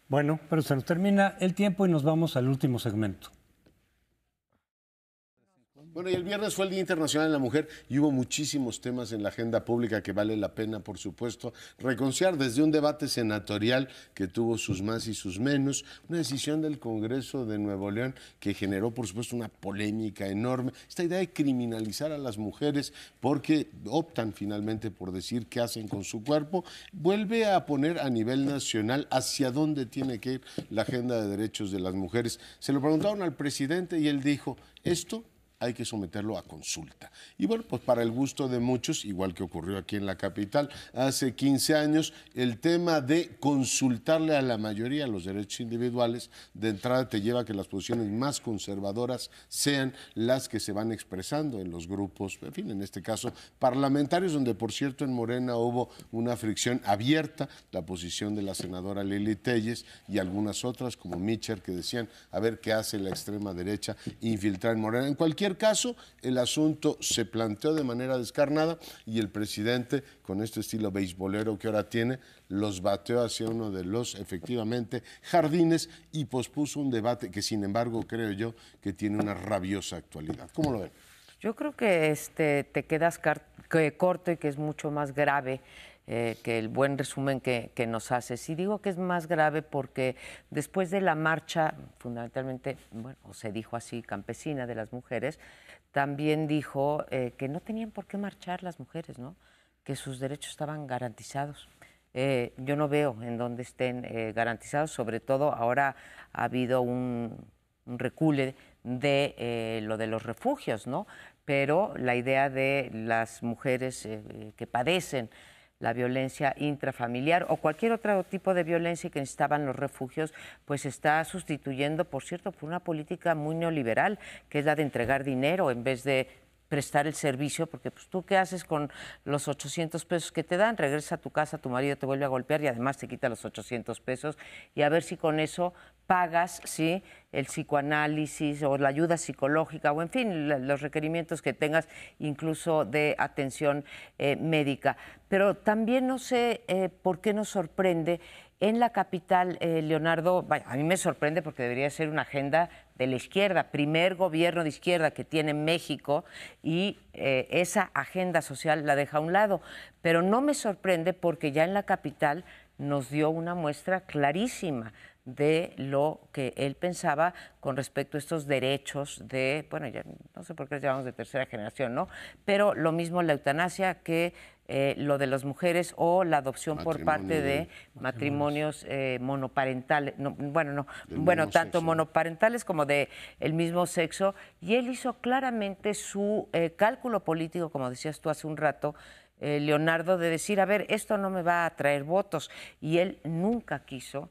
Bueno, pero se nos termina el tiempo y nos vamos al último segmento. Bueno, y el viernes fue el Día Internacional de la Mujer y hubo muchísimos temas en la agenda pública que vale la pena, por supuesto, reconciliar, desde un debate senatorial que tuvo sus más y sus menos, una decisión del Congreso de Nuevo León que generó, por supuesto, una polémica enorme, esta idea de criminalizar a las mujeres porque optan finalmente por decir qué hacen con su cuerpo, vuelve a poner a nivel nacional hacia dónde tiene que ir la agenda de derechos de las mujeres. Se lo preguntaron al presidente y él dijo, esto hay que someterlo a consulta. Y bueno, pues para el gusto de muchos, igual que ocurrió aquí en la capital hace 15 años, el tema de consultarle a la mayoría los derechos individuales, de entrada te lleva a que las posiciones más conservadoras sean las que se van expresando en los grupos, en fin, en este caso parlamentarios, donde por cierto en Morena hubo una fricción abierta, la posición de la senadora Lili Telles y algunas otras como Mitchell que decían, a ver qué hace la extrema derecha infiltrar en Morena. En cualquier caso, el asunto se planteó de manera descarnada y el presidente, con este estilo beisbolero que ahora tiene, los bateó hacia uno de los, efectivamente, jardines y pospuso un debate que, sin embargo, creo yo que tiene una rabiosa actualidad. ¿Cómo lo ven? Yo creo que te quedas corto y que es mucho más grave que el buen resumen que nos haces. Y digo que es más grave porque después de la marcha, fundamentalmente, bueno, se dijo así, campesina de las mujeres, también dijo que no tenían por qué marchar las mujeres, ¿no? Que sus derechos estaban garantizados. Yo no veo en dónde estén garantizados, sobre todo ahora ha habido un recule de lo de los refugios, ¿no? Pero la idea de las mujeres que padecen la violencia intrafamiliar o cualquier otro tipo de violencia que necesitaban los refugios, pues está sustituyendo, por cierto, por una política muy neoliberal, que es la de entregar dinero en vez de prestar el servicio, porque pues tú qué haces con los 800 pesos que te dan, regresas a tu casa, tu marido te vuelve a golpear y además te quita los 800 pesos y a ver si con eso pagas, ¿sí?, el psicoanálisis o la ayuda psicológica o en fin, los requerimientos que tengas incluso de atención médica. Pero también no sé por qué nos sorprende en la capital, Leonardo, vaya, a mí me sorprende porque debería ser una agenda de la izquierda, primer gobierno de izquierda que tiene México y esa agenda social la deja a un lado. Pero no me sorprende porque ya en la capital nos dio una muestra clarísima de lo que él pensaba con respecto a estos derechos de, bueno, ya no sé por qué les llamamos de tercera generación, ¿no? Pero lo mismo la eutanasia que lo de las mujeres o la adopción por parte de matrimonios monoparentales, tanto monoparentales como de el mismo sexo. Y él hizo claramente su cálculo político, como decías tú hace un rato, Leonardo, de decir, a ver, esto no me va a traer votos. Y él nunca quiso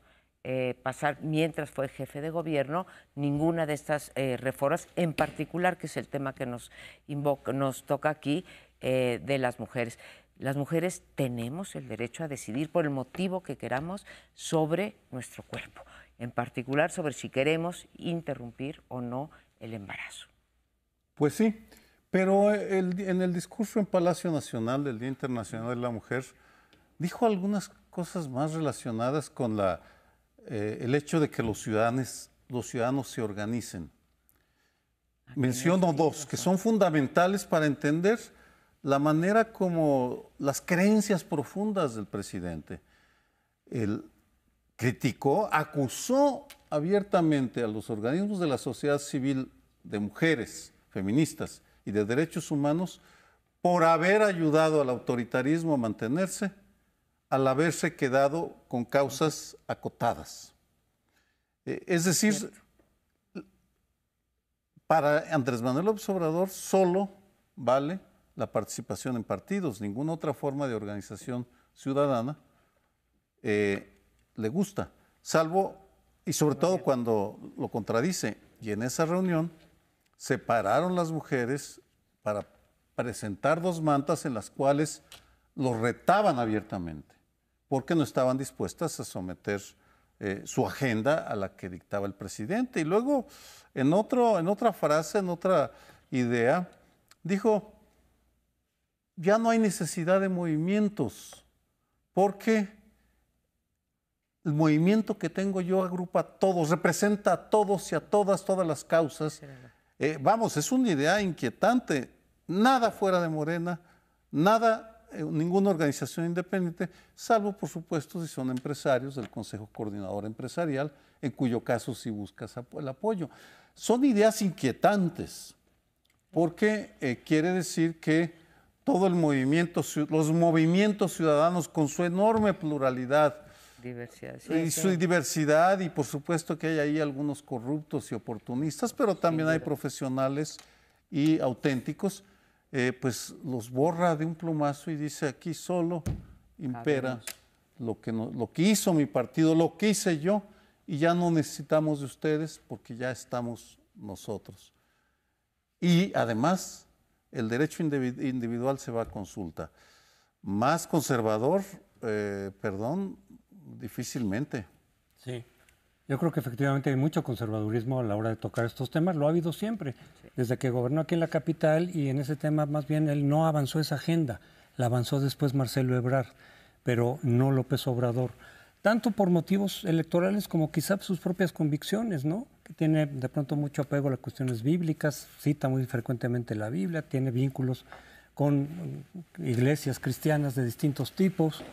pasar, mientras fue jefe de gobierno, ninguna de estas reformas, en particular, que es el tema que nos toca aquí, de las mujeres. Las mujeres tenemos el derecho a decidir por el motivo que queramos sobre nuestro cuerpo, en particular sobre si queremos interrumpir o no el embarazo. Pues sí, pero en el discurso en Palacio Nacional del Día Internacional de la Mujer dijo algunas cosas más relacionadas con el hecho de que los ciudadanos se organicen. Menciono dos que son fundamentales para entender la manera como las creencias profundas del presidente. Él criticó, acusó abiertamente a los organismos de la sociedad civil, de mujeres, feministas y de derechos humanos por haber ayudado al autoritarismo a mantenerse al haberse quedado con causas acotadas. Es decir, para Andrés Manuel López Obrador solo vale la participación en partidos, ninguna otra forma de organización ciudadana le gusta, salvo, y sobre todo cuando lo contradice. Y en esa reunión se pararon las mujeres para presentar 2 mantas en las cuales los retaban abiertamente, porque no estaban dispuestas a someter su agenda a la que dictaba el presidente. Y luego, en otra frase, en otra idea, dijo: ya no hay necesidad de movimientos, porque el movimiento que tengo yo agrupa a todos, representa a todos y a todas las causas. Vamos, es una idea inquietante. Nada fuera de Morena, nada, ninguna organización independiente, salvo, por supuesto, si son empresarios del Consejo Coordinador Empresarial, en cuyo caso sí buscas el apoyo. Son ideas inquietantes, porque quiere decir que todo el movimiento, los movimientos ciudadanos con su enorme pluralidad, su diversidad, y por supuesto que hay ahí algunos corruptos y oportunistas, pero también hay profesionales y auténticos, pues los borra de un plumazo y dice: aquí solo impera lo que hizo mi partido, lo que hice yo, y ya no necesitamos de ustedes porque ya estamos nosotros. Y además, el derecho individual se va a consulta. Más conservador, difícilmente. Sí, yo creo que efectivamente hay mucho conservadurismo a la hora de tocar estos temas, lo ha habido siempre, desde que gobernó aquí en la capital, y en ese tema más bien él no avanzó esa agenda, la avanzó después Marcelo Ebrard, pero no López Obrador, tanto por motivos electorales como quizá sus propias convicciones, ¿no? Que tiene de pronto mucho apego a las cuestiones bíblicas, cita muy frecuentemente la Biblia, tiene vínculos con iglesias cristianas de distintos tipos.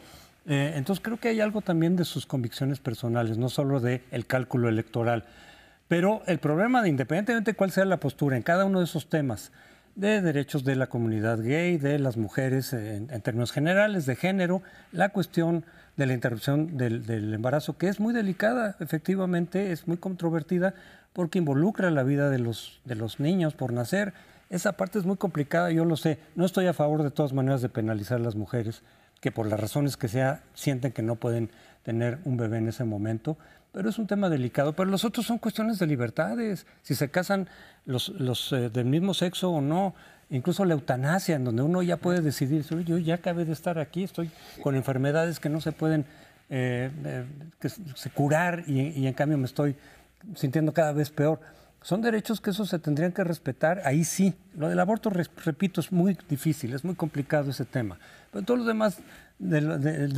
Entonces creo que hay algo también de sus convicciones personales, no solo del cálculo electoral. Pero el problema, independientemente de cuál sea la postura en cada uno de esos temas, de derechos de la comunidad gay, de las mujeres en términos generales, de género, la cuestión de la interrupción del embarazo, que es muy delicada, efectivamente, es muy controvertida, porque involucra la vida de los niños por nacer. Esa parte es muy complicada, yo lo sé. No estoy a favor de todas maneras de penalizar a las mujeres que por las razones que sea sienten que no pueden tener un bebé en ese momento, pero es un tema delicado. Pero los otros son cuestiones de libertades, si se casan los del mismo sexo o no, incluso la eutanasia, en donde uno ya puede decidir: yo ya acabé de estar aquí, estoy con enfermedades que no se pueden curar, y en cambio me estoy sintiendo cada vez peor. Son derechos que esos se tendrían que respetar, ahí sí. Lo del aborto, repito, es muy difícil, es muy complicado ese tema. Pero todos los demás de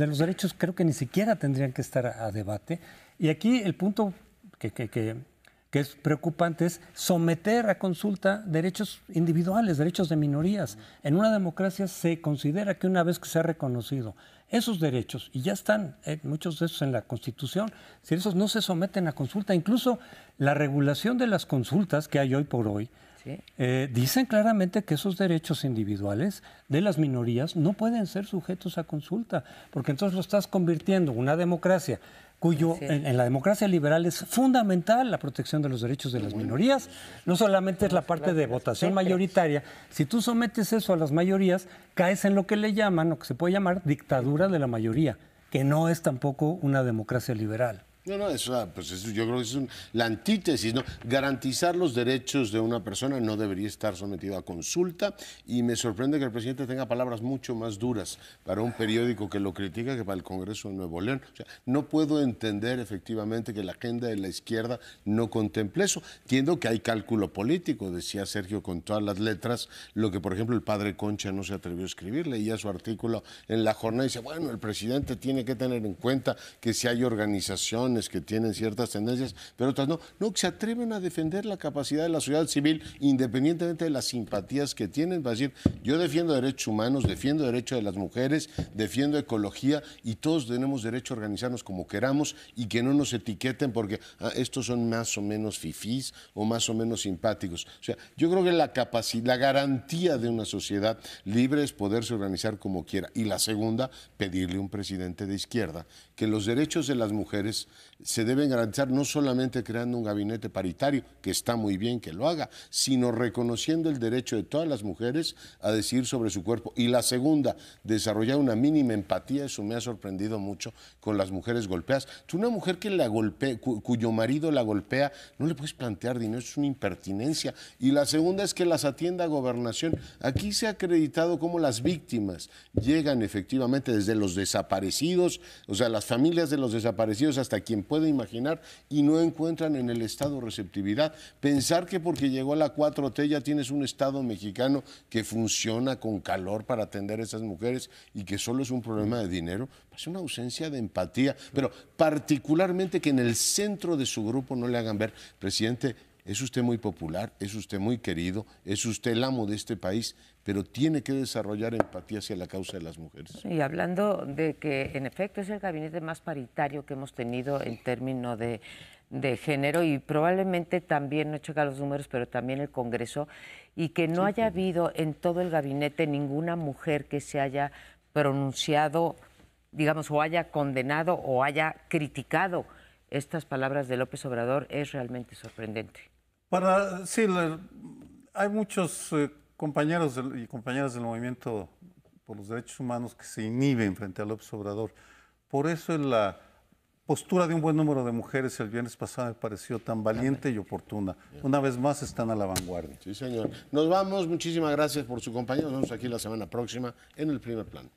los derechos creo que ni siquiera tendrían que estar a debate. Y aquí el punto que es preocupante es someter a consulta derechos individuales, derechos de minorías. En una democracia se considera que una vez que se ha reconocido esos derechos, y ya están muchos de esos en la Constitución, si esos no se someten a consulta, incluso la regulación de las consultas que hay hoy por hoy, ¿sí? Dicen claramente que esos derechos individuales de las minorías no pueden ser sujetos a consulta, porque entonces lo estás convirtiendo en una democracia cuyo en la democracia liberal es fundamental la protección de los derechos de las minorías. No solamente es la parte de votación mayoritaria. Si tú sometes eso a las mayorías, caes en lo que le llaman, o que se puede llamar, dictadura de la mayoría, que no es tampoco una democracia liberal. No, eso, yo creo que es la antítesis, ¿no? Garantizar los derechos de una persona no debería estar sometido a consulta, y me sorprende que el presidente tenga palabras mucho más duras para un periódico que lo critica que para el Congreso de Nuevo León. O sea, no puedo entender efectivamente que la agenda de la izquierda no contemple eso. Entiendo que hay cálculo político, decía Sergio con todas las letras, lo que por ejemplo el padre Concha no se atrevió a escribir. Leía su artículo en La Jornada y dice: bueno, el presidente tiene que tener en cuenta que si hay organización opiniones, que tienen ciertas tendencias, pero otras no. No, que se atreven a defender la capacidad de la sociedad civil, independientemente de las simpatías que tienen, para decir, yo defiendo derechos humanos, defiendo derechos de las mujeres, defiendo ecología, y todos tenemos derecho a organizarnos como queramos y que no nos etiqueten porque estos son más o menos fifís o más o menos simpáticos. O sea, yo creo que la capacidad, la garantía de una sociedad libre es poderse organizar como quiera. Y la segunda, pedirle a un presidente de izquierda que los derechos de las mujeres se deben garantizar no solamente creando un gabinete paritario, que está muy bien que lo haga, sino reconociendo el derecho de todas las mujeres a decidir sobre su cuerpo. Y la segunda, desarrollar una mínima empatía. Eso me ha sorprendido mucho con las mujeres golpeadas. Tú, una mujer que la golpea, cuyo marido la golpea, no le puedes plantear dinero, es una impertinencia. Y la segunda es que las atienda a Gobernación. Aquí se ha acreditado cómo las víctimas llegan efectivamente desde los desaparecidos, o sea, las familias de los desaparecidos hasta quien puede imaginar, y no encuentran en el Estado receptividad. Pensar que porque llegó a la 4T ya tienes un Estado mexicano que funciona con calor para atender a esas mujeres y que solo es un problema de dinero, pues una ausencia de empatía, pero particularmente que en el centro de su grupo no le hagan ver, presidente, es usted muy popular, es usted muy querido, es usted el amo de este país, pero tiene que desarrollar empatía hacia la causa de las mujeres. Y hablando de que en efecto es el gabinete más paritario que hemos tenido en términos de género, y probablemente también, no he checado los números, pero también el Congreso, y que no haya habido en todo el gabinete ninguna mujer que se haya pronunciado, digamos, o haya condenado o haya criticado estas palabras de López Obrador, es realmente sorprendente. Sí, hay muchos compañeros y compañeras del movimiento por los derechos humanos que se inhiben frente a López Obrador. Por eso la postura de un buen número de mujeres el viernes pasado me pareció tan valiente y oportuna. Una vez más están a la vanguardia. Sí, señor. Nos vamos. Muchísimas gracias por su compañía. Nos vemos aquí la semana próxima en El Primer Plano.